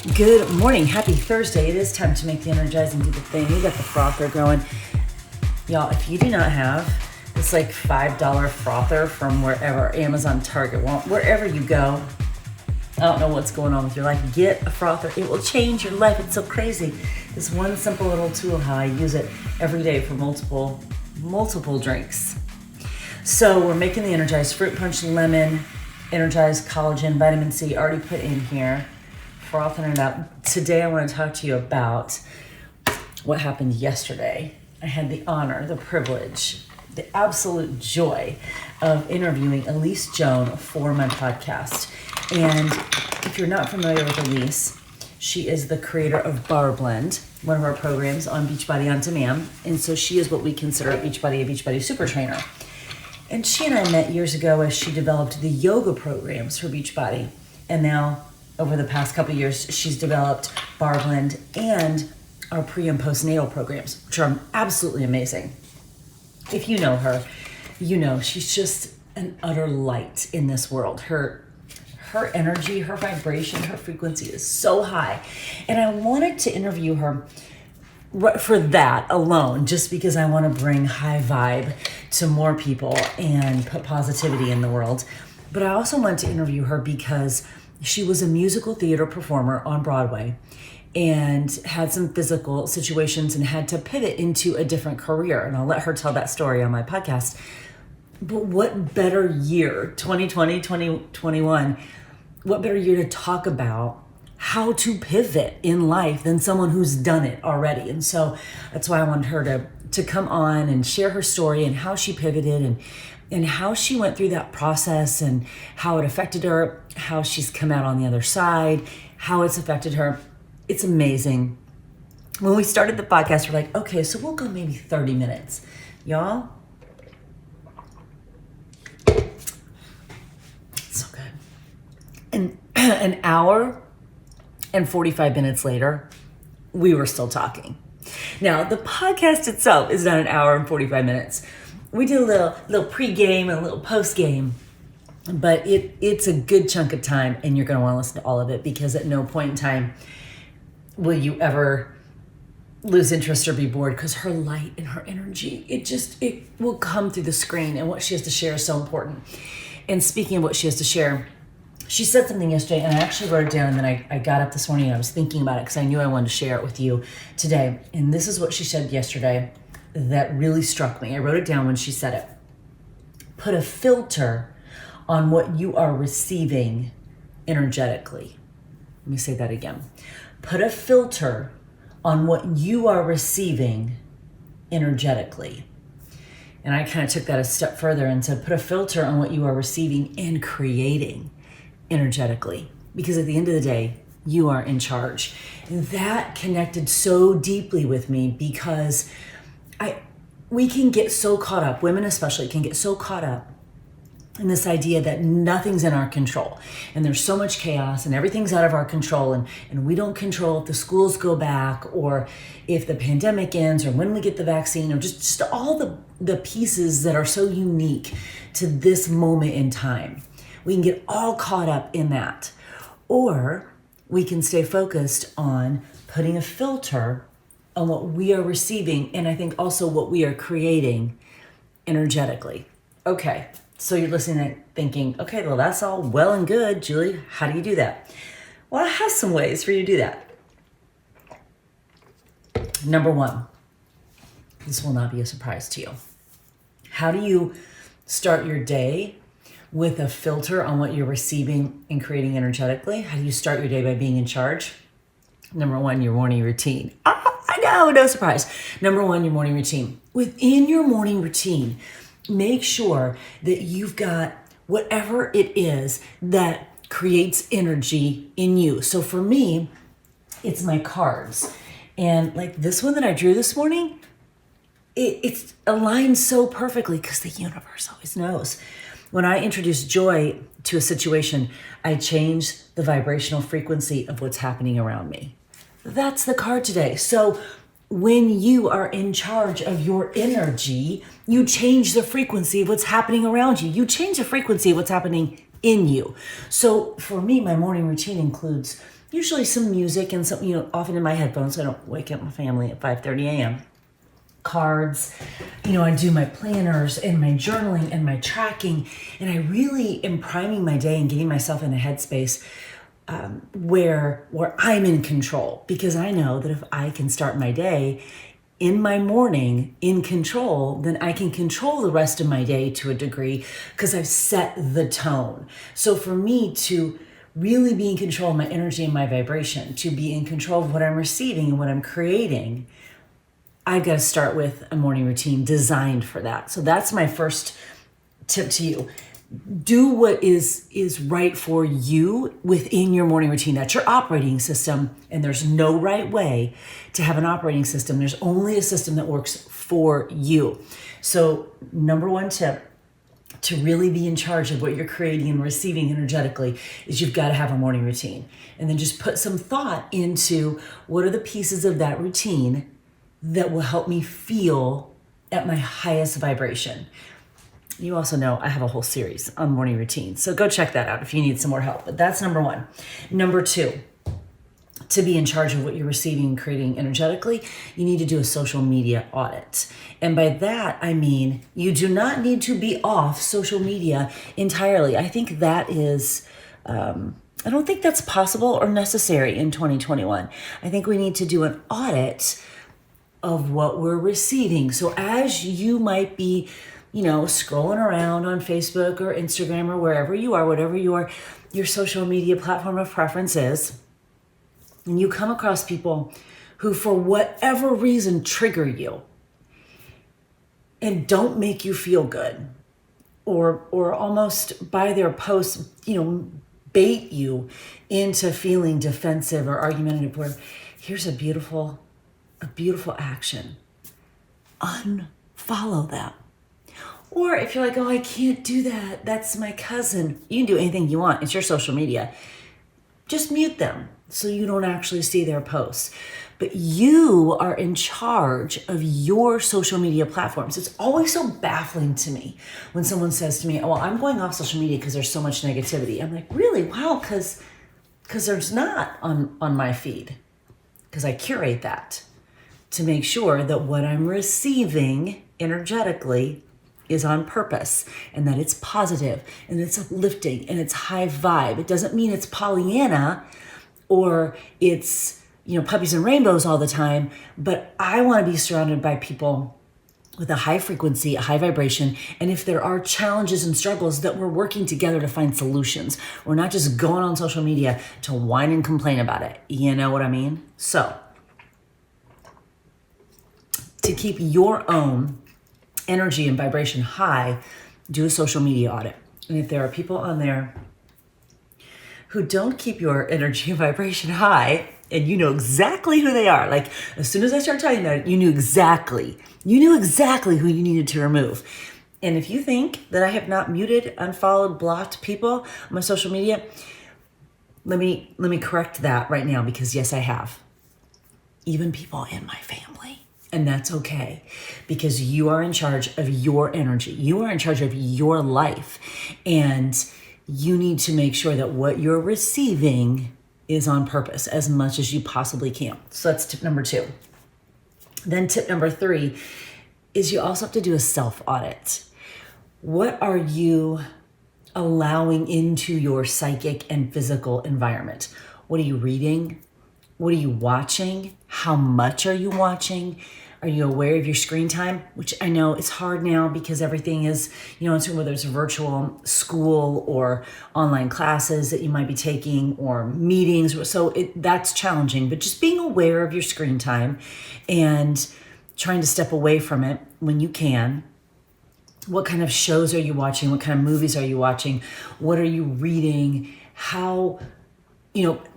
Good morning. Happy Thursday. It is time to make the energize and do the thing. We got the frother going. Y'all, if you do not have this like $5 frother from wherever, Amazon, Target, wherever you go, I don't know what's going on with your life, get a frother. It will change your life. It's so crazy. This one simple little tool, how I use it every day for multiple drinks. So we're making the energized fruit punch, lemon, energized collagen, vitamin C, already put in here. Frothing it up. Today I want to talk to you about what happened yesterday. I had the honor, the privilege, the absolute joy of interviewing Elise Joan for my podcast. And if you're not familiar with Elise, she is the creator of Barre Blend, one of our programs on Beachbody On Demand. And so she is what we consider a Beachbody SuperTrainer. And she and I met years ago as she developed the yoga programs for Beachbody. And now, over the past couple of years, she's developed Barre Blend and our pre- and postnatal programs, which are absolutely amazing. If you know her, you know she's just an utter light in this world. Her energy, her vibration, her frequency is so high. And I wanted to interview her for that alone, just because I want to bring high vibe to more people and put positivity in the world. But I also wanted to interview her because she was a musical theater performer on Broadway and had some physical situations and had to pivot into a different career. And I'll let her tell that story on my podcast. But what better year, 2020, 2021, what better year to talk about how to pivot in life than someone who's done it already? And so that's why I wanted her to come on and share her story and how she pivoted and how she went through that process and how it affected her, how she's come out on the other side, how it's affected her. It's amazing. When we started the podcast, we're like, okay, so we'll go maybe 30 minutes. Y'all, it's so good. And an hour and 45 minutes later, we were still talking. Now, the podcast itself is not an hour and 45 minutes. We did a little pre-game and a little post-game, but it's a good chunk of time, and you're going to want to listen to all of it, because at no point in time will you ever lose interest or be bored, because her light and her energy, it will come through the screen, and what she has to share is so important. And speaking of what she has to share, she said something yesterday, and I actually wrote it down, and then I got up this morning and I was thinking about it because I knew I wanted to share it with you today. And this is what she said yesterday that really struck me. I wrote it down when she said it. Put a filter on what you are receiving energetically. Let me say that again. Put a filter on what you are receiving energetically. And I kind of took that a step further and said, put a filter on what you are receiving and creating energetically. Because at the end of the day, you are in charge. And that connected so deeply with me, because we can get so caught up, women especially can get so caught up in this idea that nothing's in our control, and there's so much chaos and everything's out of our control, and we don't control if the schools go back or if the pandemic ends or when we get the vaccine, or just all the pieces that are so unique to this moment in time. We can get all caught up in that, or we can stay focused on putting a filter on what we are receiving, and I think also what we are creating energetically. Okay, so you're listening and thinking, okay, well, that's all well and good, Julie. How do you do that? Well, I have some ways for you to do that. Number one, this will not be a surprise to you. How do you start your day with a filter on what you're receiving and creating energetically? How do you start your day by being in charge? Number one, your morning routine. I know, no surprise. Number one, your morning routine. Within your morning routine, make sure that you've got whatever it is that creates energy in you. So for me, it's my cards. And like this one that I drew this morning, it's aligned so perfectly because the universe always knows. When I introduce joy to a situation, I change the vibrational frequency of what's happening around me. That's the card today. So when you are in charge of your energy, you change the frequency of what's happening around you. You change the frequency of what's happening in you. So for me, my morning routine includes usually some music and some, often in my headphones so I don't wake up my family at 5:30 a.m. Cards, I do my planners and my journaling and my tracking, and I really am priming my day and getting myself in a headspace where I'm in control, because I know that if I can start my day in my morning in control, then I can control the rest of my day to a degree, because I've set the tone. So for me to really be in control of my energy and my vibration, to be in control of what I'm receiving and what I'm creating, I've got to start with a morning routine designed for that. So that's my first tip to you. Do what is right for you within your morning routine. That's your operating system, and there's no right way to have an operating system. There's only a system that works for you. So number one tip to really be in charge of what you're creating and receiving energetically is you've got to have a morning routine. And then just put some thought into what are the pieces of that routine that will help me feel at my highest vibration. You also know I have a whole series on morning routines, so go check that out if you need some more help. But that's number one. Number two, to be in charge of what you're receiving and creating energetically, you need to do a social media audit. And by that, I mean you do not need to be off social media entirely. I think that is, I don't think that's possible or necessary in 2021. I think we need to do an audit of what we're receiving. So as you might be scrolling around on Facebook or Instagram or wherever you are, whatever your social media platform of preference is, and you come across people who for whatever reason trigger you and don't make you feel good, or almost by their posts, bait you into feeling defensive or argumentative, where here's a beautiful action. Unfollow them. Or if you're like, oh, I can't do that, that's my cousin. You can do anything you want. It's your social media. Just mute them so you don't actually see their posts. But you are in charge of your social media platforms. It's always so baffling to me when someone says to me, well, I'm going off social media because there's so much negativity. I'm like, really? Wow, because there's not on my feed. Because I curate that to make sure that what I'm receiving energetically is on purpose, and that it's positive and it's uplifting and it's high vibe. It doesn't mean it's Pollyanna or it's, puppies and rainbows all the time, but I want to be surrounded by people with a high frequency, a high vibration. And if there are challenges and struggles, that we're working together to find solutions. We're not just going on social media to whine and complain about it. You know what I mean? So to keep your own energy and vibration high, do a social media audit. And if there are people on there who don't keep your energy and vibration high, and you know exactly who they are, like as soon as I start talking about it, you knew exactly who you needed to remove. And if you think that I have not muted, unfollowed, blocked people on my social media, let me correct that right now, because yes, I have. Even people in my family. And that's okay, because you are in charge of your energy. You are in charge of your life. And you need to make sure that what you're receiving is on purpose as much as you possibly can. So that's tip number 2. Then tip number 3 is you also have to do a self-audit. What are you allowing into your psychic and physical environment? What are you reading? What are you watching? How much are you watching? Are you aware of your screen time? Which I know it's hard now because everything is, whether it's virtual school or online classes that you might be taking or meetings. So that's challenging, but just being aware of your screen time and trying to step away from it when you can. What kind of shows are you watching? What kind of movies are you watching? What are you reading? How,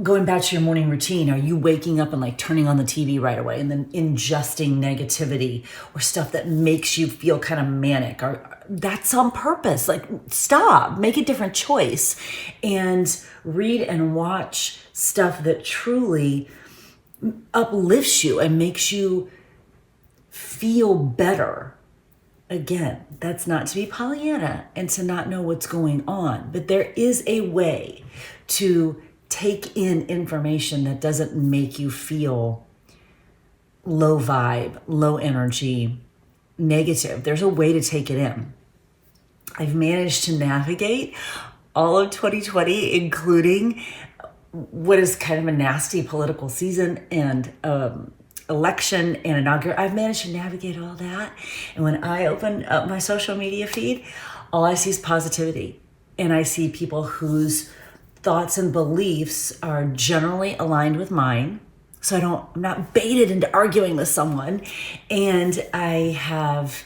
going back to your morning routine, are you waking up and turning on the TV right away and then ingesting negativity or stuff that makes you feel kind of manic? Or that's on purpose. Stop, make a different choice and read and watch stuff that truly uplifts you and makes you feel better. Again, that's not to be Pollyanna and to not know what's going on, but there is a way to take in information that doesn't make you feel low vibe, low energy, negative. There's a way to take it in. I've managed to navigate all of 2020, including what is kind of a nasty political season and election and inauguration. I've managed to navigate all that. And when I open up my social media feed, all I see is positivity. And I see people whose thoughts and beliefs are generally aligned with mine. So I'm not baited into arguing with someone. And I have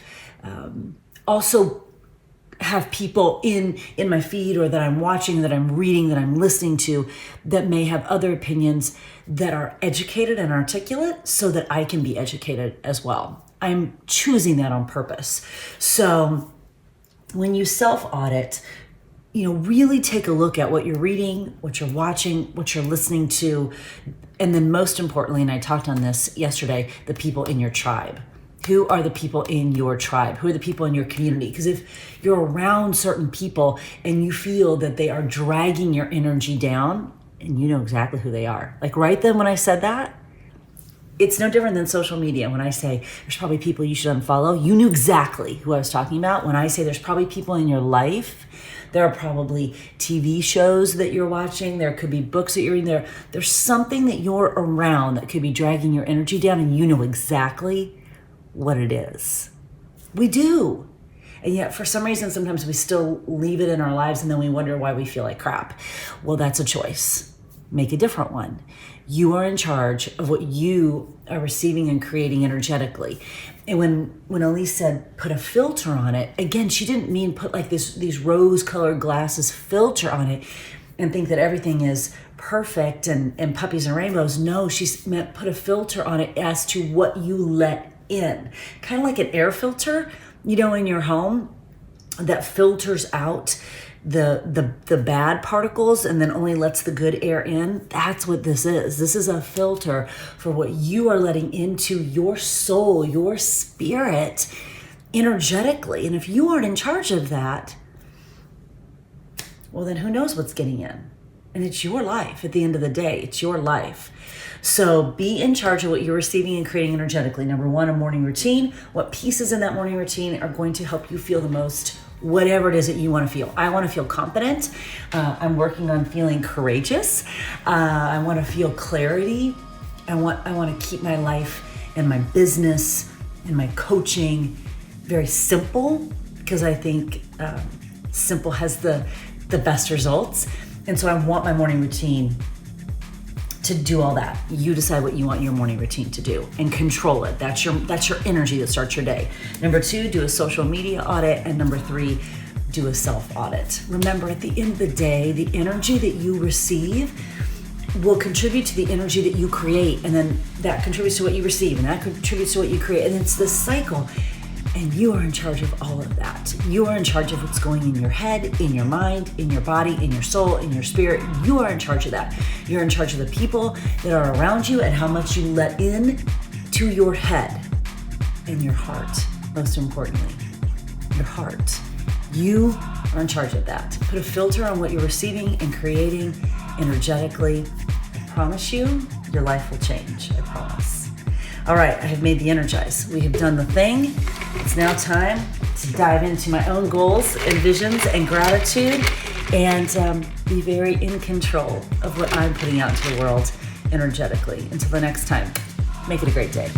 also have people in my feed or that I'm watching, that I'm reading, that I'm listening to, that may have other opinions that are educated and articulate so that I can be educated as well. I'm choosing that on purpose. So when you self-audit, really take a look at what you're reading, what you're watching, what you're listening to, and then most importantly, and I talked on this yesterday, the people in your tribe. Who are the people in your tribe? Who are the people in your community? Because if you're around certain people and you feel that they are dragging your energy down, and you know exactly who they are. Like right then when I said that, it's no different than social media. When I say there's probably people you should unfollow, you knew exactly who I was talking about. When I say there's probably people in your life, there are probably TV shows that you're watching. There could be books that you're reading. There's something that you're around that could be dragging your energy down, and you know exactly what it is. We do. And yet for some reason, sometimes we still leave it in our lives and then we wonder why we feel like crap. Well, that's a choice. Make a different one. You are in charge of what you are receiving and creating energetically. And when Elise said put a filter on it, again, she didn't mean put like these rose-colored glasses filter on it and think that everything is perfect and puppies and rainbows. No, she meant put a filter on it as to what you let in. Kind of like an air filter, in your home that filters out the bad particles and then only lets the good air in. That's what this is. This is a filter for what you are letting into your soul, your spirit, energetically. And if you aren't in charge of that, well, then who knows what's getting in? And it's your life at the end of the day. It's your life. So be in charge of what you're receiving and creating energetically. Number one, a morning routine. What pieces in that morning routine are going to help you feel the most, whatever it is that you want to feel. I want to feel confident. I'm working on feeling courageous. I want to feel clarity. I want to keep my life and my business and my coaching very simple, because I think simple has the best results. And so I want my morning routine to do all that. You decide what you want your morning routine to do and control it. That's your energy that starts your day. Number two, do a social media audit. And number three, do a self-audit. Remember, at the end of the day, the energy that you receive will contribute to the energy that you create. And then that contributes to what you receive, and that contributes to what you create. And it's this cycle. And you are in charge of all of that. You are in charge of what's going in your head, in your mind, in your body, in your soul, in your spirit. You are in charge of that. You're in charge of the people that are around you and how much you let in to your head and your heart, most importantly, your heart. You are in charge of that. Put a filter on what you're receiving and creating energetically. I promise you, your life will change. I promise. All right, I have made the energize. We have done the thing. It's now time to dive into my own goals and visions and gratitude and be very in control of what I'm putting out into the world energetically. Until the next time, make it a great day.